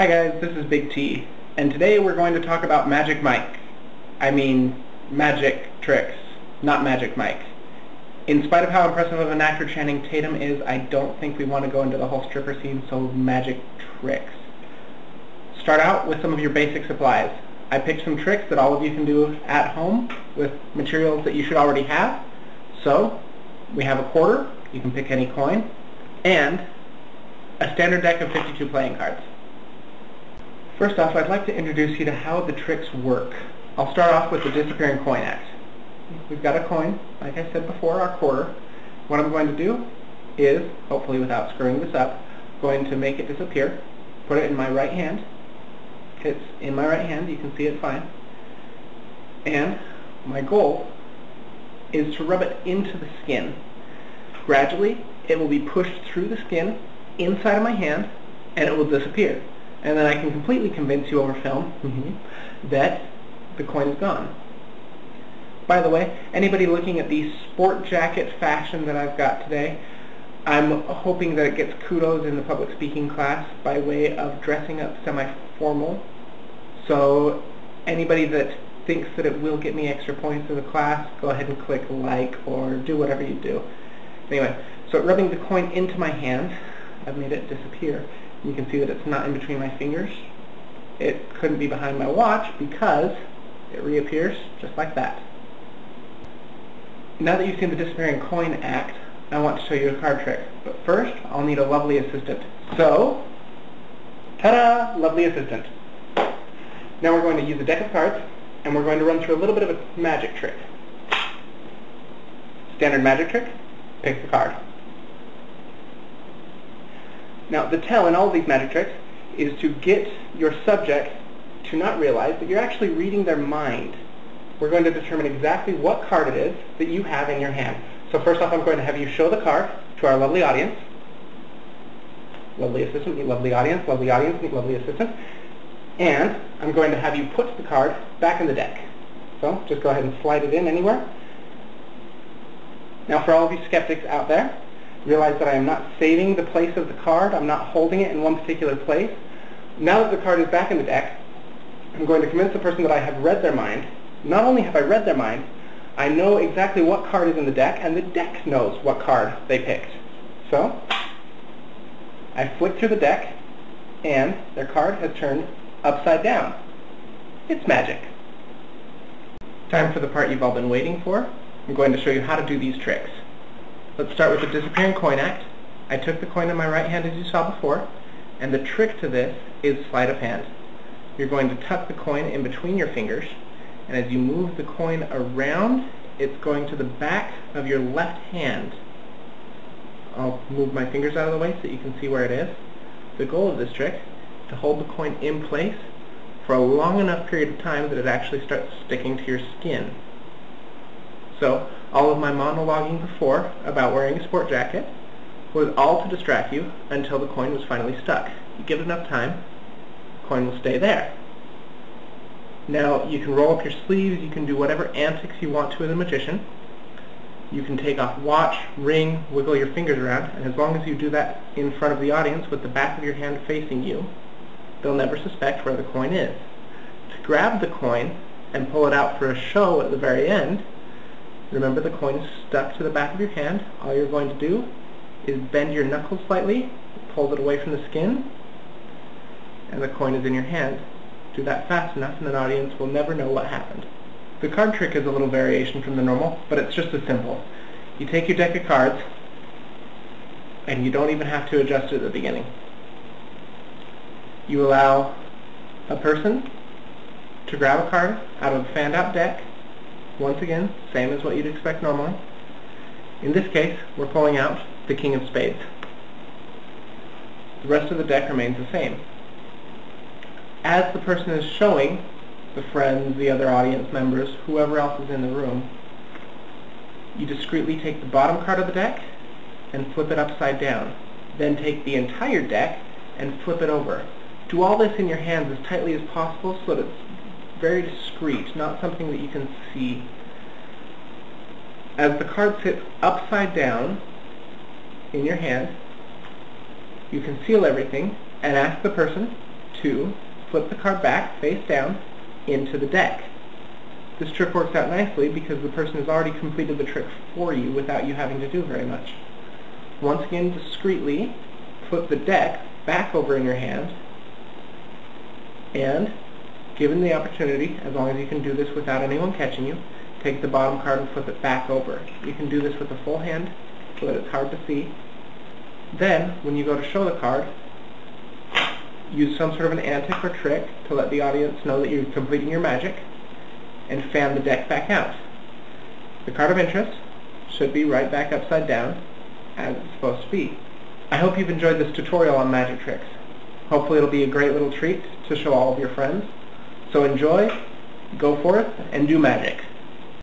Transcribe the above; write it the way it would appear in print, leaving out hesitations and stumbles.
Hi guys, this is Big T, and today we're going to talk about Magic Mike. I mean, magic tricks, not Magic Mike. In spite of how impressive of an actor Channing Tatum is, I don't think we want to go into the whole stripper scene, so magic tricks. Start out with some of your basic supplies. I picked some tricks that all of you can do at home with materials that you should already have. So, we have a quarter, you can pick any coin, and a standard deck of 52 playing cards. First off, I'd like to introduce you to how the tricks work. I'll start off with the disappearing coin act. We've got a coin, like I said before, our quarter. What I'm going to do is, hopefully without screwing this up, going to make it disappear, put it in my right hand. It's in my right hand, you can see it fine. And my goal is to rub it into the skin. Gradually, it will be pushed through the skin, inside of my hand, and it will disappear. And then I can completely convince you over film that the coin is gone. By the way, anybody looking at the sport jacket fashion that I've got today, I'm hoping that it gets kudos in the public speaking class by way of dressing up semi-formal. So anybody that thinks that it will get me extra points in the class, go ahead and click like or do whatever you do. Anyway, so rubbing the coin into my hand, I've made it disappear. You can see that it's not in between my fingers. It couldn't be behind my watch because it reappears just like that. Now that you've seen the disappearing coin act, I want to show you a card trick. But first, I'll need a lovely assistant. So, ta-da! Lovely assistant. Now we're going to use a deck of cards, and we're going to run through a little bit of a magic trick. Standard magic trick, pick the card. Now, the tell in all of these magic tricks is to get your subject to not realize that you're actually reading their mind. We're going to determine exactly what card it is that you have in your hand. So first off, I'm going to have you show the card to our lovely audience. Lovely assistant, meet lovely audience, meet lovely assistant. And I'm going to have you put the card back in the deck. So just go ahead and slide it in anywhere. Now for all of you skeptics out there, realize that I am not saving the place of the card. I'm not holding it in one particular place. Now that the card is back in the deck, I'm going to convince the person that I have read their mind. Not only have I read their mind, I know exactly what card is in the deck, and the deck knows what card they picked. So, I flick through the deck, and their card has turned upside down. It's magic. Time for the part you've all been waiting for. I'm going to show you how to do these tricks. Let's start with the disappearing coin act. I took the coin in my right hand as you saw before, and the trick to this is sleight of hand. You're going to tuck the coin in between your fingers, and as you move the coin around, it's going to the back of your left hand. I'll move my fingers out of the way so that you can see where it is. The goal of this trick is to hold the coin in place for a long enough period of time that it actually starts sticking to your skin. So, all of my monologuing before about wearing a sport jacket was all to distract you until the coin was finally stuck. You give it enough time, the coin will stay there. Now, you can roll up your sleeves, you can do whatever antics you want to as a magician. You can take off watch, ring, wiggle your fingers around, and as long as you do that in front of the audience with the back of your hand facing you, they'll never suspect where the coin is. To grab the coin and pull it out for a show at the very end, remember the coin is stuck to the back of your hand. All you're going to do is bend your knuckles slightly, pull it away from the skin, and the coin is in your hand. Do that fast enough and an audience will never know what happened. The card trick is a little variation from the normal, but it's just as simple. You take your deck of cards, and you don't even have to adjust it at the beginning. You allow a person to grab a card out of a fanned out deck. Once again, same as what you'd expect normally. In this case, we're pulling out the King of Spades. The rest of the deck remains the same. As the person is showing the friends, the other audience members, whoever else is in the room, you discreetly take the bottom card of the deck and flip it upside down. Then take the entire deck and flip it over. Do all this in your hands as tightly as possible so that it's very discreet, not something that you can see. As the card sits upside down in your hand, you conceal everything and ask the person to flip the card back, face down, into the deck. This trick works out nicely because the person has already completed the trick for you without you having to do very much. Once again, discreetly flip the deck back over in your hand, and given the opportunity, as long as you can do this without anyone catching you, take the bottom card and flip it back over. You can do this with a full hand so that it's hard to see. Then, when you go to show the card, use some sort of an antic or trick to let the audience know that you're completing your magic, and fan the deck back out. The card of interest should be right back upside down, as it's supposed to be. I hope you've enjoyed this tutorial on magic tricks. Hopefully it'll be a great little treat to show all of your friends. So enjoy, go forth, and do magic.